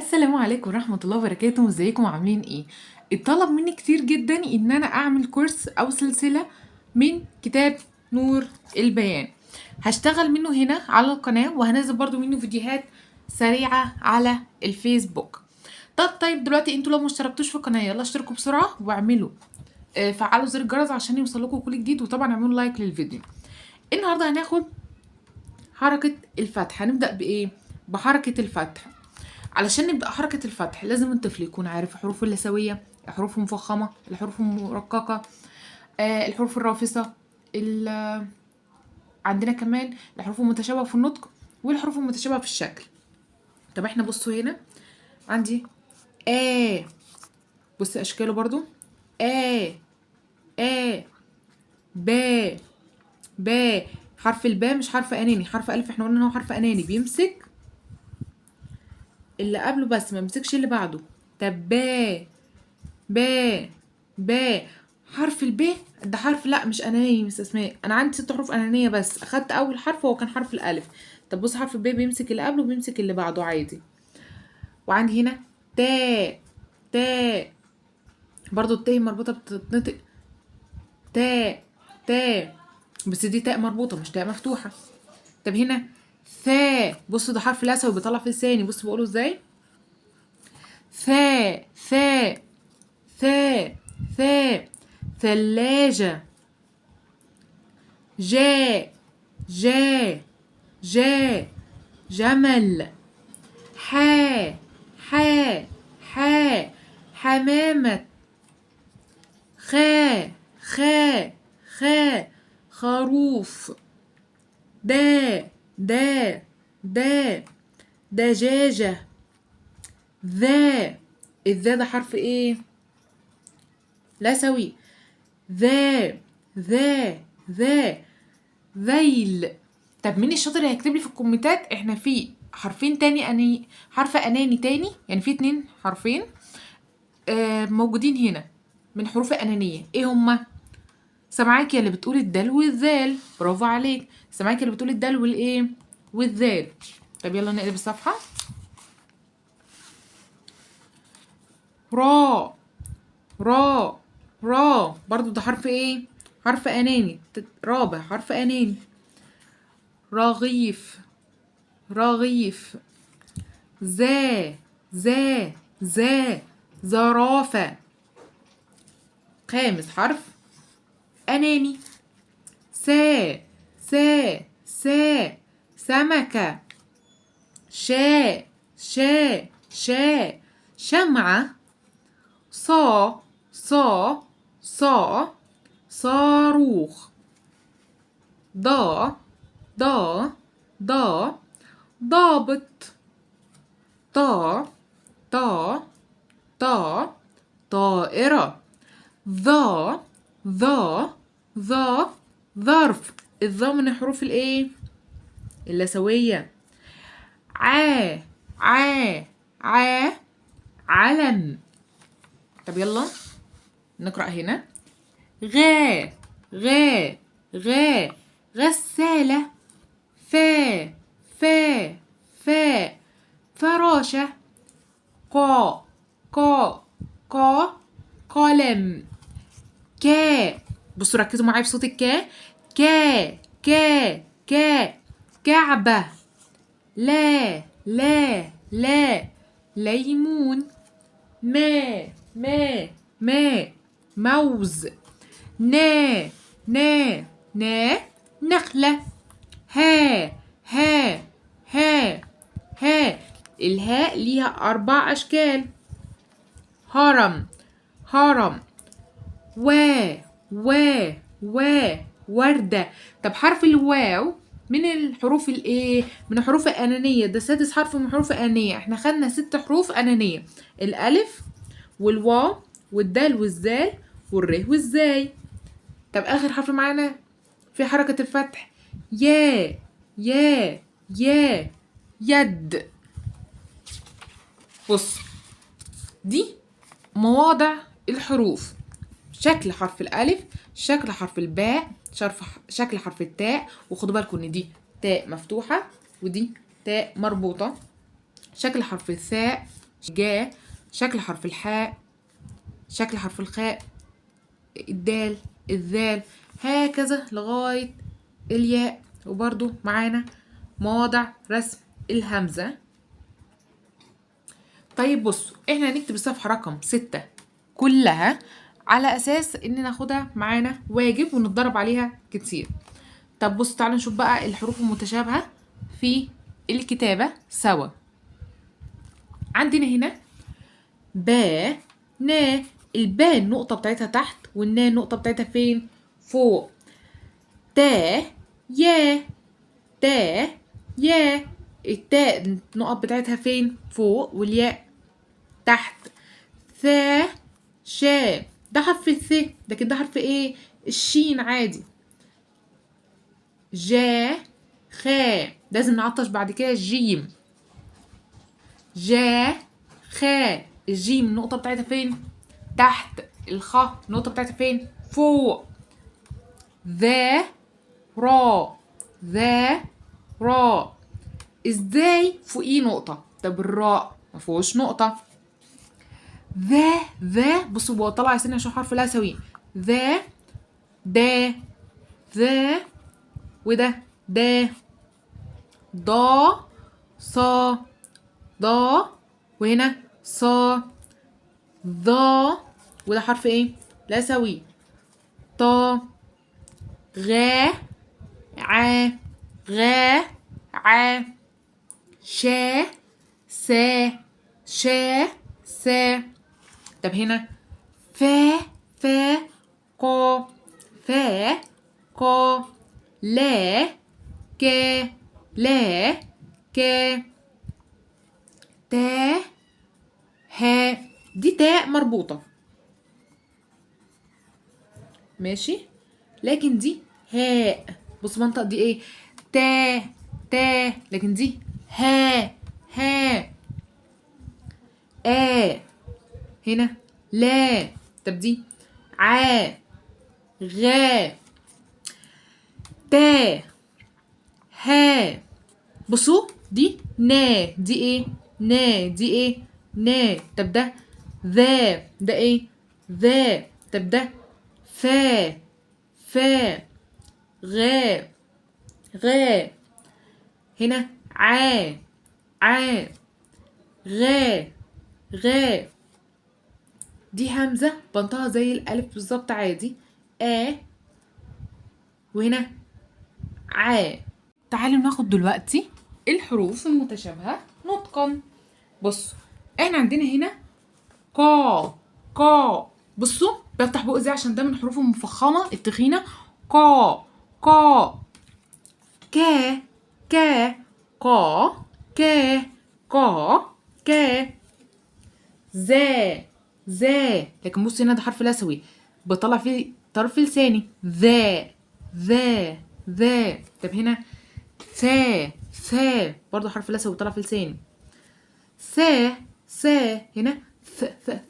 السلام عليكم ورحمة الله وبركاته، ازيكم عاملين ايه؟ اتطلب مني كتير جدا ان انا اعمل كورس او سلسلة من كتاب نور البيان. هشتغل منه هنا على القناة وهنزل برضو منه فيديوهات سريعة على الفيسبوك. طيب دلوقتي انتوا لو مشتركتوش في القناة يلا اشتركوا بسرعة واعملوا فعلوا زر الجرس عشان يوصلكوا كل جديد، وطبعا اعملوا لايك للفيديو. النهاردة هناخد حركة الفتح. هنبدأ بايه؟ بحركة الفتح. علشان نبدأ حركة الفتح لازم الطفل يكون عارف الحروف اللثوية، الحروف المفخمة، الحروف المرققة، الحروف الرافصة، عندنا كمان الحروف المتشابهة في النطق والحروف المتشابهة في الشكل. طب احنا بصوا هنا عندي بص اشكاله برضو آ ب ب. حرف الباء مش حرف اناني، حرف الف احنا قلنا ان هو حرف اناني بيمسك اللي قبله بس ما يمسكش اللي بعده. طب با. حرف الب ده حرف لا مش اناني مش اسماء، انا عندي 6 حروف انانيه بس اخدت اول حرف وهو كان حرف الالف. طب بص حرف الب بيمسك اللي قبله وبيمسك اللي بعده عادي. وعندي هنا تا برضو التاء مربوطه بتتنطق تا بس دي تاء مربوطه مش تاء مفتوحه. طب هنا بصوا ده حرف لثوي بيطلع في لساني، بصوا بقوله ازاي ثا ثا ثلاجة. جا جمل. حا حمامة. خا خروف. دا دجاجة. الذا ده حرف ايه؟ لثوي. ذا ذيل. طب مين الشاطر اللي هيكتب لي في الكومنتات احنا في حرفين تاني حرف اناني تاني، يعني في 2 حرفين موجودين هنا من حروف انانيه، ايه هما؟ سامعاك يا اللي بتقول الدال والذال، برافو عليك. سامعاك اللي بتقول الدال والايه والذال. طب يلا نقلب الصفحه. را برضو ده حرف ايه؟ حرف اناني رابع حرف اناني. رغيف زا زرافة. خامس حرف اناني. سا سمكة. شمعة. صا صاروخ. ضابط. طائرة. ظرف. الظا من الحروف الايه؟ اللثوية. علم. طب يلا نقرأ هنا. غسالة. فراشة. قلم. بصوا ركزوا معايا في صوت كعبة. لا ليمون. موز. نخلة. ها الهاء ليها 4 أشكال. هرم. وردة. طب حرف الواو من الحروف الايه؟ من الحروف الأنانية، ده 6 حرف من الحروف الأنانية. احنا خدنا 6 حروف أنانية، الألف والواو والدال والزال والر والزاي. طب آخر حرف معانا في حركة الفتح يد. بص دي مواضع الحروف: شكل حرف الألف، شكل حرف الباء، شكل حرف التاء، وخدوا بالكم ان دي تاء مفتوحة ودي تاء مربوطة. شكل حرف الثاء، جا، شكل حرف الحاء، شكل حرف الخاء، الدال، الذال، هكذا لغاية الياء. وبرضو معانا مواضع رسم الهمزة. طيب بصوا، احنا هنكتب الصفحة رقم 6 كلها على اساس ان ناخدها معانا واجب ونتدرب عليها كتير. طب بصوا تعالوا نشوف بقى الحروف المتشابهة في الكتابة سوا. عندنا هنا با، نا، الباء النقطة بتاعتها تحت والنا النقطة بتاعتها فين؟ فوق. تا، يا، تا، يا، التاء النقط بتاعتها فين؟ فوق والياء تحت. ثا، شا، ده حرف الث، لكن ده حرف ايه؟ الشين عادي. جا، خا، لازم نعطش بعد كده الجيم. جا، خا، الجيم النقطة بتاعتها فين؟ تحت. الخاء النقطة بتاعتها فين؟ فوق. ذا، را، ذا، را، ازاي فوقيه نقطة؟ طب الراء مفيهوش نقطة. ذا، بصوا هو طلع سنة عشان حرف لا سوي. ذا، دا، ذا، وده دا. ضا، صا، ضا، وهنا صا. ضا، وده حرف ايه؟ لا سوي. طا، غا، عا، غا، عا. شا، سا، شا، سا. طب هنا فا، فا، قا، فا، قا. لا، كا، لا، كا. تا، ها، دي تاء مربوطة ماشي، لكن دي هاء. بص المنطقة دي ايه؟ تا، تا، لكن دي ها، ها. هنا لا. طب دي عا، غا، تا، ها. بصوا دي نا، دي ايه؟ نا، دي ايه؟ نا. طب ده ذا، ده ايه؟ ذا. طب ده فا، فا. غا، غا. هنا عا، عا. غا، غا. دي همزة بنطقها زي الألف بالظبط عادي. وهنا ع. تعالوا ناخد دلوقتي الحروف المتشابهة نطقا. بصوا احنا عندنا هنا قا، قا. بصوا بفتح بقى ازاي عشان ده من الحروف المفخمة التخينة. قا، قا. كا، كا، قا، كا، قا، كا. زا، زا، لكن بص هنا ده حرف لثوي بطلع فيه طرف لساني. ذا، ذا، ذا. طب هنا ثا، ثا، برضه حرف لثوي بطلع في لساني. ثا، ثا، هنا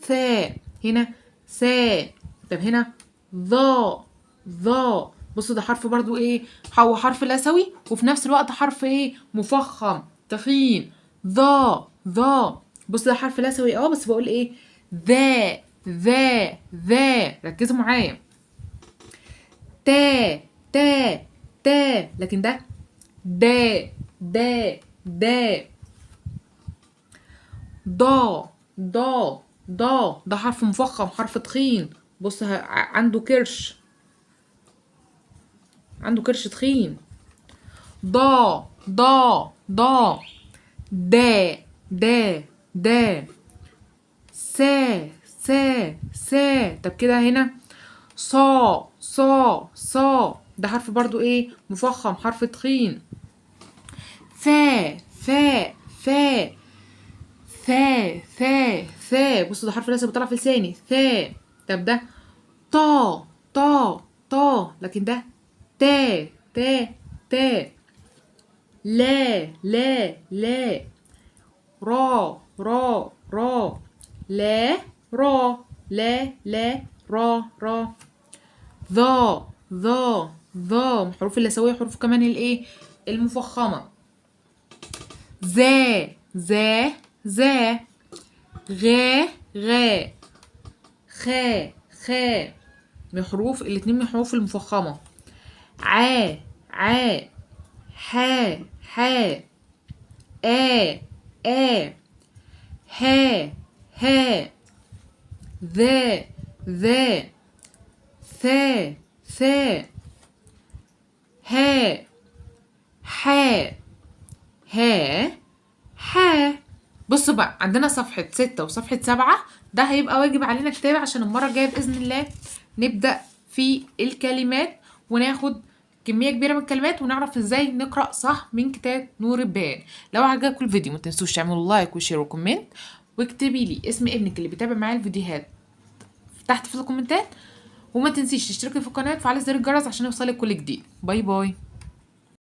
ثا، هنا ثا. طب هنا ظا، ظا. بصوا ده حرف برضو ايه؟ هو حرف لثوي وفي نفس الوقت حرف ايه؟ مفخم تخين. ظا، ظا. بص ده حرف لثوي بس بقول ايه؟ ذا، ذا، ذا. ركزوا معايا. تا، تا، تا، لكن ده دا، دا، دا. ضا، ضا، ضا، ده حرف مفخم حرف تخين. بص عنده كرش، عنده كرش تخين. ضا، ضا، ضا. دا، دا، دا. سا، سا، سا. طب كده هنا صا، صا، صا، ده حرف برضو ايه؟ مفخم حرف تخين. فا، فا، فا. ثا، ثا، ثا. بصوا ده حرف لسه بيطلع في لساني. ثا. طب ده طا، طا، طا، لكن ده تا، تا، تا. لا، لا، لا. را، را، را. لا، را. لا، لا، را، را. ظا، ظا، ظا. حروف اللثوية حروف كمان الايه؟ المفخمة. زا، زا، زا. غ غ خ خ، الاتنين من الحروف المفخمة. ع ع ح ح آ ه ه ذا ث ث ه ح ح. بصوا بقى، عندنا صفحة 6 وصفحة 7، ده هيبقى واجب علينا كتابة عشان المرة الجاية بإذن الله نبدأ في الكلمات وناخد كمية كبيرة من الكلمات ونعرف ازاي نقرأ صح من كتاب نور البيان. لو عجبكم الفيديو متنسوش تعملوا لايك وشير وكومنت، واكتبي لي اسم ابنك اللي بيتابع معايا الفيديوهات تحت في الكومنتات، وما تنسيش تشتركي في القناة وتفعلي زر الجرس عشان يوصلك كل جديد. باي باي.